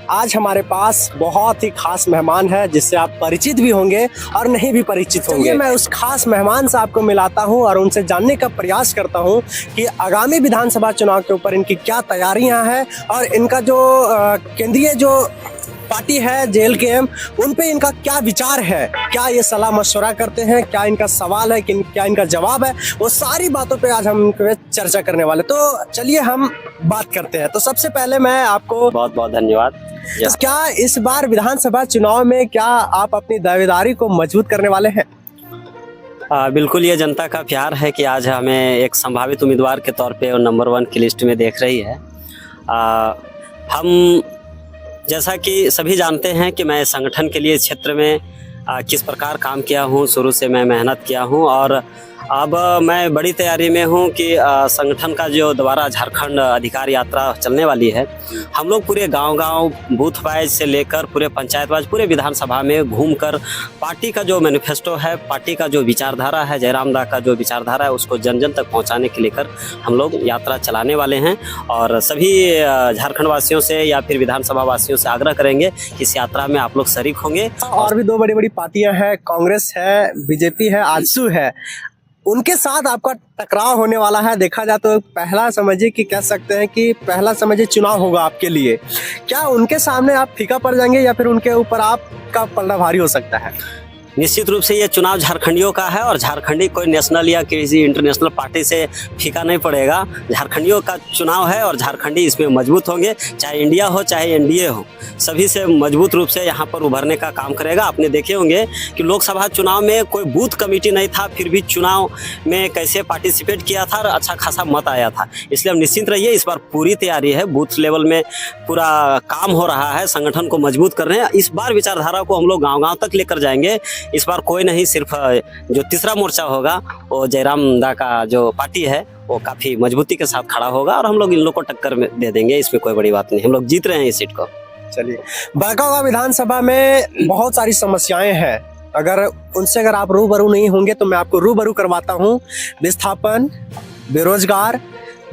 आज हमारे पास बहुत ही खास मेहमान है जिससे आप परिचित भी होंगे और नहीं भी परिचित होंगे। मैं उस खास मेहमान से आपको मिलाता हूं और उनसे जानने का प्रयास करता हूं कि आगामी विधानसभा चुनाव के ऊपर इनकी क्या तैयारियां हैं और इनका जो केंद्रीय जो पार्टी है JLKM उन पे इनका क्या विचार है, क्या ये सलाह मशवरा करते हैं, क्या इनका सवाल है, क्या इनका जवाब है, वो सारी बातों पे आज हम चर्चा करने वाले। तो चलिए हम बात करते हैं। तो सबसे पहले मैं आपको बहुत बहुत धन्यवाद। तो क्या इस बार विधानसभा चुनाव में क्या आप अपनी दावेदारी को मजबूत करने वाले हैं? बिल्कुल, ये जनता का प्यार है कि आज हमें एक संभावित उम्मीदवार के तौर पे नंबर 1 की लिस्ट में देख रही है। हम जैसा कि सभी जानते हैं कि मैं संगठन के लिए क्षेत्र में किस प्रकार काम किया हूं, शुरू से मैं मेहनत किया हूं और अब मैं बड़ी तैयारी में हूं कि संगठन का जो दोबारा झारखंड अधिकार यात्रा चलने वाली है, हम लोग पूरे गांव-गांव बूथ वाइज से लेकर पूरे पंचायत वाइज पूरे विधानसभा में घूमकर पार्टी का जो मैनिफेस्टो है, पार्टी का जो विचारधारा है, जयराम दा का जो विचारधारा है, उसको जन जन तक पहुंचाने के लेकर हम लोग यात्रा चलाने वाले हैं और सभी झारखंड वासियों से या फिर विधानसभा वासियों से आग्रह करेंगे कि इस यात्रा में आप लोग शरीक होंगे। और भी 2 बड़ी बड़ी पार्टियां हैं, कांग्रेस है, बीजेपी है, आजसू है, उनके साथ आपका टकराव होने वाला है। देखा जाए तो पहला समझिए कि कह सकते हैं कि पहला समझिए चुनाव होगा आपके लिए। क्या उनके सामने आप फीका पड़ जाएंगे या फिर उनके ऊपर आपका पलड़ा भारी हो सकता है? निश्चित रूप से ये चुनाव झारखंडियों का है और झारखंडी कोई नेशनल या किसी इंटरनेशनल पार्टी से फीका नहीं पड़ेगा। झारखंडियों का चुनाव है और झारखंडी इसमें मजबूत होंगे, चाहे इंडिया हो चाहे एनडीए हो, सभी से मजबूत रूप से यहाँ पर उभरने का काम करेगा। आपने देखे होंगे कि लोकसभा चुनाव में कोई बूथ कमेटी नहीं था, फिर भी चुनाव में कैसे पार्टिसिपेट किया था और अच्छा खासा मत आया था। इसलिए हम निश्चिंत रहिए, इस बार पूरी तैयारी है, बूथ लेवल में पूरा काम हो रहा है, संगठन को मजबूत कर रहे हैं। इस बार विचारधारा को हम लोग गाँव-गाँव तक लेकर जाएंगे। इस बार कोई नहीं, सिर्फ जो तीसरा मोर्चा होगा वो जयराम दा का जो पार्टी है वो काफी मजबूती के साथ खड़ा होगा और हम लोग इन लोग को टक्कर में दे देंगे। इसमें कोई बड़ी बात नहीं, हम लोग जीत रहे हैं इस सीट को। चलिए, बड़कागांव विधानसभा में बहुत सारी समस्याएं हैं, अगर उनसे आप रूबरू नहीं होंगे तो मैं आपको रूबरू करवाता हूँ। विस्थापन, बेरोजगार,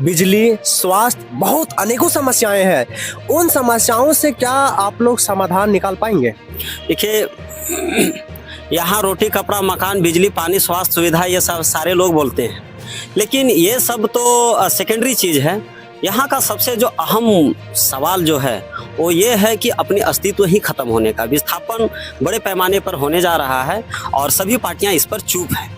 बिजली, स्वास्थ्य, बहुत अनेकों समस्याएं हैं। उन समस्याओं से क्या आप लोग समाधान निकाल पाएंगे? देखिए, यहाँ रोटी कपड़ा मकान बिजली पानी स्वास्थ्य सुविधा ये सब सारे लोग बोलते हैं, लेकिन ये सब तो सेकेंडरी चीज़ है। यहाँ का सबसे जो अहम सवाल जो है वो ये है कि अपनी अस्तित्व ही खत्म होने का। विस्थापन बड़े पैमाने पर होने जा रहा है और सभी पार्टियां इस पर चुप हैं।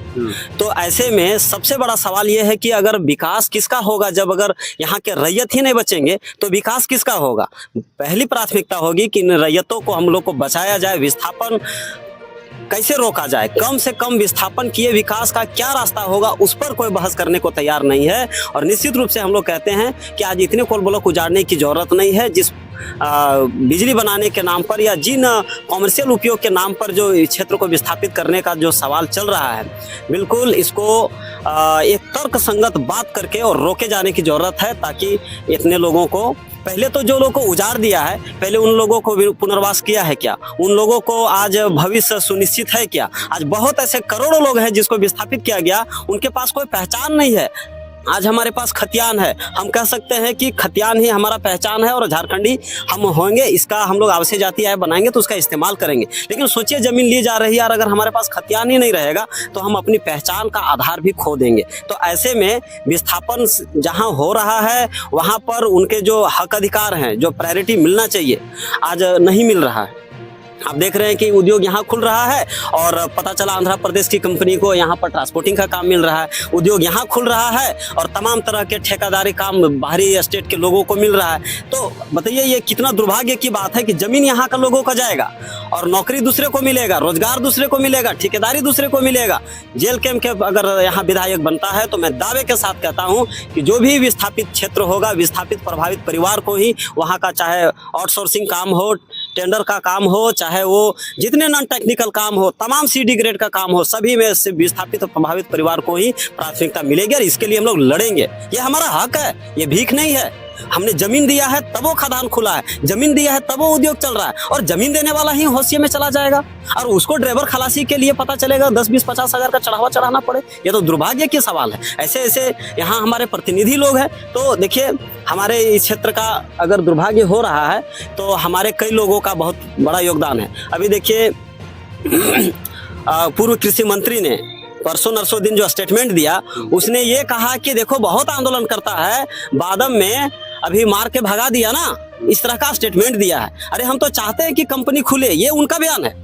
तो ऐसे में सबसे बड़ा सवाल ये है कि अगर विकास किसका होगा, जब अगर यहाँ के रैयत ही नहीं बचेंगे तो विकास किसका होगा? पहली प्राथमिकता होगी कि इन रैयतों को हम लोग को बचाया जाए, विस्थापन कैसे रोका जाए, कम से कम विस्थापन किए विकास का क्या रास्ता होगा, उस पर कोई बहस करने को तैयार नहीं है। और निश्चित रूप से हम लोग कहते हैं कि आज इतने कोल ब्लॉक उजाड़ने की जरूरत नहीं है। जिस बिजली बनाने के नाम पर या जिन कॉमर्शियल उपयोग के नाम पर जो क्षेत्र को विस्थापित करने का जो सवाल चल रहा है, बिल्कुल इसको एक तर्कसंगत बात करके और रोके जाने की जरूरत है, ताकि इतने लोगों को, पहले तो जो लोगों को उजाड़ दिया है, पहले उन लोगों को पुनर्वास किया है क्या? उन लोगों को आज भविष्य सुनिश्चित है क्या? आज बहुत ऐसे करोड़ों लोग हैं जिसको विस्थापित किया गया, उनके पास कोई पहचान नहीं है। आज हमारे पास खतियान है, हम कह सकते हैं कि खतियान ही हमारा पहचान है और झारखंडी हम होंगे, इसका हम लोग आवासीय जाति आय बनाएंगे तो उसका इस्तेमाल करेंगे। लेकिन सोचिए, जमीन ली जा रही है और अगर हमारे पास खतियान ही नहीं रहेगा तो हम अपनी पहचान का आधार भी खो देंगे। तो ऐसे में विस्थापन जहां हो रहा है वहां पर उनके जो हक अधिकार हैं, जो प्रायोरिटी मिलना चाहिए, आज नहीं मिल रहा है। आप देख रहे हैं कि उद्योग यहाँ खुल रहा है और पता चला आंध्र प्रदेश की कंपनी को यहाँ पर ट्रांसपोर्टिंग का काम मिल रहा है, उद्योग यहाँ खुल रहा है और तमाम तरह के ठेकेदारी काम बाहरी स्टेट के लोगों को मिल रहा है। तो बताइए, ये कितना दुर्भाग्य की बात है कि जमीन यहाँ का लोगों का जाएगा और नौकरी दूसरे को मिलेगा, रोजगार दूसरे को मिलेगा, ठेकेदारी दूसरे को मिलेगा। JLKM के अगर यहाँ विधायक बनता है तो मैं दावे के साथ कहता हूँ कि जो भी विस्थापित क्षेत्र होगा, विस्थापित प्रभावित परिवार को ही वहाँ का, चाहे आउटसोर्सिंग काम हो, टेंडर का काम हो, चाहे वो जितने नॉन टेक्निकल काम हो, तमाम CD ग्रेड का काम हो, सभी में से विस्थापित और प्रभावित परिवार को ही प्राथमिकता मिलेगी और इसके लिए हम लोग लड़ेंगे। ये हमारा हक है, ये भीख नहीं है। हमने जमीन दिया है तब वो खदान खुला है, जमीन दिया है तब वो उद्योग चल रहा है, और जमीन देने वाला ही होशिये में चला जाएगा और उसको ड्राइवर खलासी के लिए पता चलेगा 10-20-50 हजार का चढ़ावा चढ़ाना पड़े। ये तो दुर्भाग्य की सवाल है। ऐसे ऐसे यहाँ हमारे प्रतिनिधि लोग हैं। तो देखिए, हमारे इस क्षेत्र का अगर दुर्भाग्य हो रहा है तो हमारे कई लोगों का बहुत बड़ा योगदान है। अभी देखिए, पूर्व कृषि मंत्री ने परसों नरसों दिन जो स्टेटमेंट दिया, उसने ये कहा कि देखो बहुत आंदोलन करता है, बादम में अभी मार के भगा दिया ना, इस तरह का स्टेटमेंट दिया है। अरे हम तो चाहते हैं कि कंपनी खुले, ये उनका बयान है।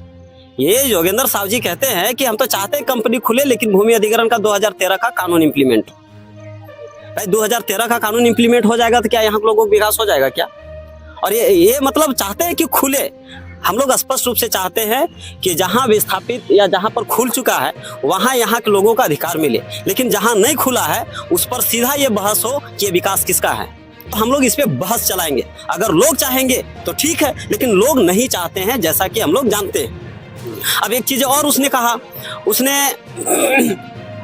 ये योगेंद्र साहब जी कहते हैं कि हम तो चाहते हैं कंपनी खुले, लेकिन भूमि अधिग्रहण का 2013 का कानून इम्प्लीमेंट। भाई 2013 का कानून इम्प्लीमेंट हो जाएगा तो क्या यहाँ लोगों को विकास हो जाएगा क्या? और ये मतलब चाहते हैं कि खुले। हम लोग स्पष्ट रूप से चाहते हैं कि जहां विस्थापित या जहां पर खुल चुका है वहां यहाँ के लोगों का अधिकार मिले, लेकिन जहां नहीं खुला है उस पर सीधा ये बहस हो कि ये विकास किसका है। तो हम लोग इस पे बहस चलाएंगे। अगर लोग चाहेंगे तो ठीक है, लेकिन लोग नहीं चाहते हैं, जैसा कि हम लोग जानते हैं। अब एक चीज और उसने कहा, उसने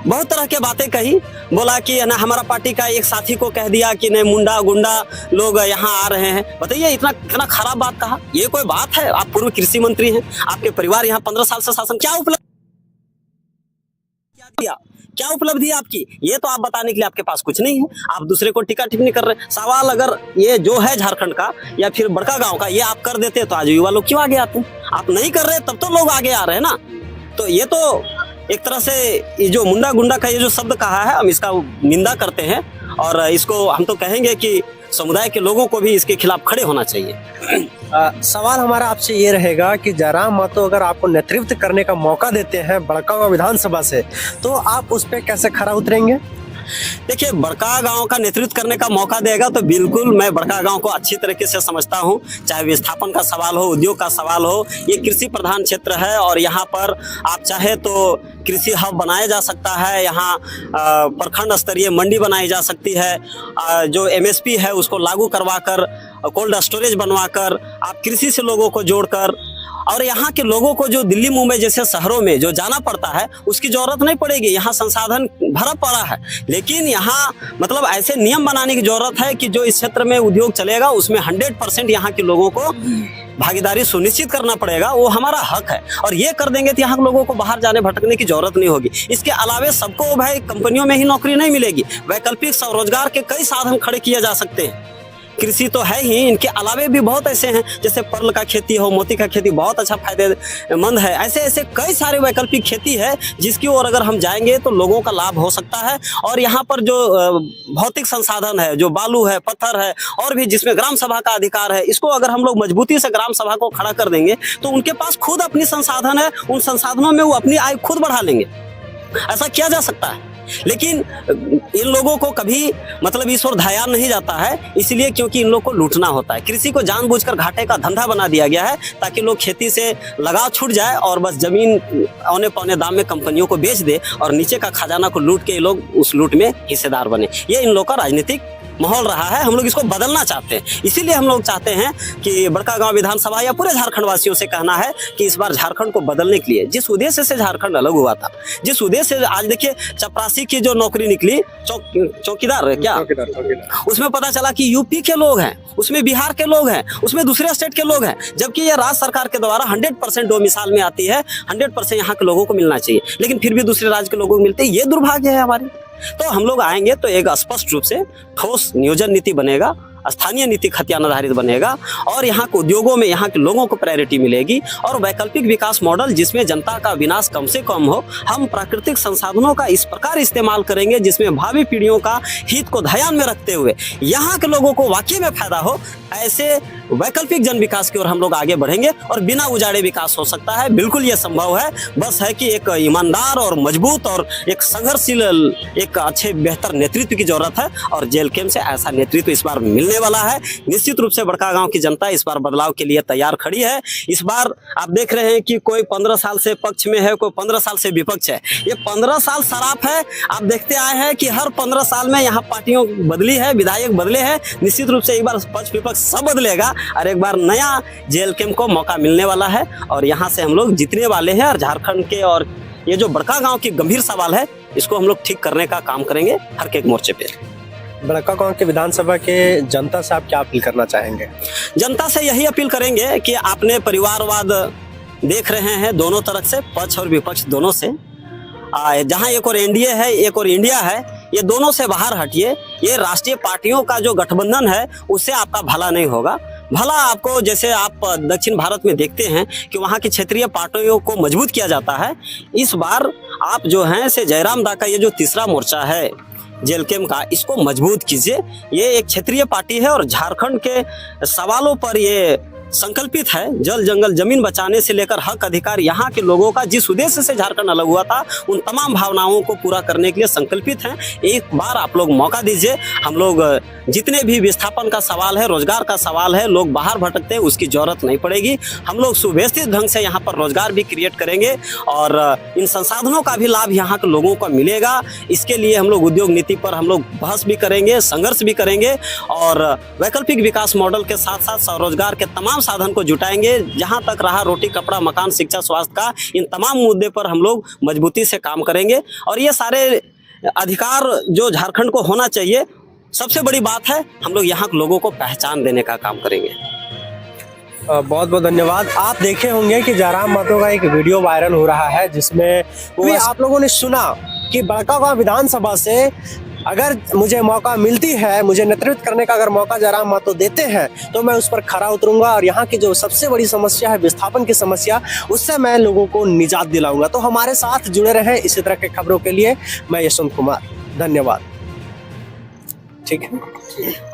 बहुत तरह के बातें कही। बोला कि ना हमारा पार्टी का एक साथी को कह दिया कि नहीं मुंडा गुंडा लोग यहाँ आ रहे हैं। बताइए, इतना खराब बात कहा, ये कोई बात है? आप पूर्व कृषि मंत्री हैं, आपके परिवार यहाँ 15 साल से शासन, क्या उपलब्धि है आपकी? ये तो आप बताने के लिए आपके पास कुछ नहीं है। आप दूसरे को टिक्का टिप्पणी कर रहे हैं। सवाल अगर ये जो है झारखंड का या फिर बड़का गांव का, ये आप कर देते तो आज युवा लोग क्यों आगे आते? आप नहीं कर रहे तब तो लोग आगे आ रहे हैं ना। तो ये तो एक तरह से ये जो मुंडा गुंडा का ये जो शब्द कहा है, हम इसका निंदा करते हैं और इसको हम तो कहेंगे कि समुदाय के लोगों को भी इसके खिलाफ खड़े होना चाहिए। सवाल हमारा आपसे ये रहेगा कि जयराम महतो अगर आपको नेतृत्व करने का मौका देते हैं बड़कागांव विधानसभा से, तो आप उस पर कैसे खरा उतरेंगे? देखिए, बड़का गांव का नेतृत्व करने का मौका देगा तो बिल्कुल मैं बड़का गांव को अच्छी तरीके से समझता हूं। चाहे विस्थापन का सवाल हो, उद्योग का सवाल हो, ये कृषि प्रधान क्षेत्र है और यहाँ पर आप चाहे तो कृषि हब बनाया जा सकता है। यहाँ प्रखंड स्तरीय मंडी बनाई जा सकती है। जो MSP है उसको लागू करवाकर, कोल्ड स्टोरेज बनवाकर, आप कृषि से लोगों को जोड़कर, और यहाँ के लोगों को जो दिल्ली मुंबई जैसे शहरों में जो जाना पड़ता है उसकी जरूरत नहीं पड़ेगी। यहाँ संसाधन भरा पड़ा है, लेकिन यहाँ मतलब ऐसे नियम बनाने की जरूरत है कि जो इस क्षेत्र में उद्योग चलेगा उसमें 100% यहाँ के लोगों को भागीदारी सुनिश्चित करना पड़ेगा। वो हमारा हक है और ये कर देंगे तो यहाँ के लोगों को बाहर जाने भटकने की जरूरत नहीं होगी। इसके अलावे सबको भाई कंपनियों में ही नौकरी नहीं मिलेगी, वैकल्पिक स्वरोजगार के कई साधन खड़े किए जा सकते हैं। कृषि तो है ही, इनके अलावे भी बहुत ऐसे हैं, जैसे पर्ल का खेती हो, मोती का खेती बहुत अच्छा फायदेमंद है। ऐसे ऐसे कई सारे वैकल्पिक खेती है जिसकी ओर अगर हम जाएंगे तो लोगों का लाभ हो सकता है। और यहाँ पर जो भौतिक संसाधन है, जो बालू है, पत्थर है, और भी जिसमें ग्राम सभा का अधिकार है, इसको अगर हम लोग मजबूती से ग्राम सभा को खड़ा कर देंगे तो उनके पास खुद अपनी संसाधन है, उन संसाधनों में वो अपनी आय खुद बढ़ा लेंगे। ऐसा किया जा सकता है, लेकिन इन लोगों को कभी मतलब इस ओर ध्यान नहीं जाता है, इसलिए क्योंकि इन लोगों को लूटना होता है। कृषि को जानबूझकर घाटे का धंधा बना दिया गया है ताकि लोग खेती से लगाव छूट जाए और बस जमीन औने पौने दाम में कंपनियों को बेच दे और नीचे का खजाना को लूट के ये लोग उस लूट में हिस्सेदार बने। ये इन लोगों का राजनीतिक माहौल रहा है। हम लोग इसको बदलना चाहते हैं, इसीलिए हम लोग चाहते हैं कि बड़कागांव विधानसभा या पूरे झारखंड वासियों से कहना है कि इस बार झारखंड को बदलने के लिए, जिस उद्देश्य से झारखंड अलग हुआ था, जिस उद्देश्य से आज देखिए चपरासी की जो नौकरी निकली, चौकीदार क्या, उसमें पता चला कि यूपी के लोग हैं, उसमें बिहार के लोग हैं, उसमें दूसरे स्टेट के लोग हैं, जबकि यह राज्य सरकार के द्वारा 100% दो मिसाल में आती है, 100% यहाँ के लोगों को मिलना चाहिए, लेकिन फिर भी दूसरे राज्य के लोगों को मिलते हैं। ये दुर्भाग्य है हमारी। तो हम लोग आएंगे तो एक स्पष्ट रूप से ठोस नियोजन नीति बनेगा, स्थानीय नीति खतियान आधारित बनेगा और यहाँ के उद्योगों में यहाँ के लोगों को प्रायोरिटी मिलेगी और वैकल्पिक विकास मॉडल जिसमें जनता का विनाश कम से कम हो। हम प्राकृतिक संसाधनों का इस प्रकार इस्तेमाल करेंगे जिसमें भावी पीढ़ियों का हित को ध्यान में रखते हुए यहाँ के लोगों को वाकई में फायदा हो। ऐसे वैकल्पिक जन विकास की ओर हम लोग आगे बढ़ेंगे और बिना उजाड़े विकास हो सकता है, बिल्कुल ये संभव है। बस है कि एक ईमानदार और मजबूत और एक संघर्षशील, एक अच्छे बेहतर नेतृत्व की जरूरत है और जेलकेम से ऐसा नेतृत्व इस बार मिलने वाला है। निश्चित रूप से बड़कागांव की जनता इस बार बदलाव के लिए तैयार खड़ी है। इस बार आप देख रहे हैं कि कोई 15 साल से पक्ष में है, कोई 15 साल से विपक्ष है। ये 15 साल सराप है। आप देखते आए हैं कि हर 15 साल में यहाँ पार्टियों बदली है, विधायक बदले हैं। निश्चित रूप से एक बार पक्ष विपक्ष सब बदलेगा और एक बार नया जेएलकेएम को मौका मिलने वाला है और यहाँ से हम लोग जीतने वाले हैं। और झारखंड के और ये जो बड़कागांव की गंभीर सवाल है इसको हम लोग ठीक करने का काम करेंगे हर एक मोर्चे पे। बड़कागांव के विधानसभा के जनता से आप क्या अपील करना चाहेंगे? जनता से यही अपील करेंगे कि आपने परिवारवाद देख रहे हैं दोनों तरफ से, पक्ष और विपक्ष दोनों से। जहां एक और एनडीए है, एक और इंडिया है, ये दोनों से बाहर हटिए। ये राष्ट्रीय पार्टियों का जो गठबंधन है उससे आपका भला नहीं होगा। भला आपको, जैसे आप दक्षिण भारत में देखते हैं कि वहाँ की क्षेत्रीय पार्टियों को मजबूत किया जाता है, इस बार आप जो हैं से जयराम दा का ये जो तीसरा मोर्चा है जेलकेम का, इसको मजबूत कीजिए। ये एक क्षेत्रीय पार्टी है और झारखंड के सवालों पर ये संकल्पित है। जल जंगल जमीन बचाने से लेकर हक अधिकार, यहाँ के लोगों का जिस उद्देश्य से झारखंड अलग हुआ था, उन तमाम भावनाओं को पूरा करने के लिए संकल्पित हैं। एक बार आप लोग मौका दीजिए। हम लोग जितने भी विस्थापन का सवाल है, रोजगार का सवाल है, लोग बाहर भटकते हैं, उसकी जरूरत नहीं पड़ेगी। हम लोग सुव्यवस्थित ढंग से यहाँ पर रोजगार भी क्रिएट करेंगे और इन संसाधनों का भी लाभ यहाँ के लोगों को मिलेगा। इसके लिए हम लोग उद्योग नीति पर हम लोग बहस भी करेंगे, संघर्ष भी करेंगे और वैकल्पिक विकास मॉडल के साथ साथ स्वरोजगार के तमाम साधन को जुटाएंगे। जहां तक रहा रोटी कपड़ा मकान शिक्षा स्वास्थ्य का, इन तमाम मुद्दे पर हम लोग मजबूती से काम करेंगे और ये सारे अधिकार जो झारखंड को होना चाहिए, सबसे बड़ी बात है हम लोग यहाँ के लोगों को पहचान देने का काम करेंगे। बहुत बहुत धन्यवाद। आप देखे होंगे कि जयराम महतो का एक वीडियो वायरल हो रहा है जिसमें भी आप लोगों ने सुना कि बड़कागांव विधानसभा से अगर मुझे मौका मिलती है, मुझे नेतृत्व करने का अगर मौका जयराम महतो देते हैं तो मैं उस पर खरा उतरूंगा और यहाँ की जो सबसे बड़ी समस्या है विस्थापन की समस्या, उससे मैं लोगों को निजात दिलाऊंगा। तो हमारे साथ जुड़े रहें इसी तरह के खबरों के लिए। मैं यशवंत कुमार, धन्यवाद। ठीक है।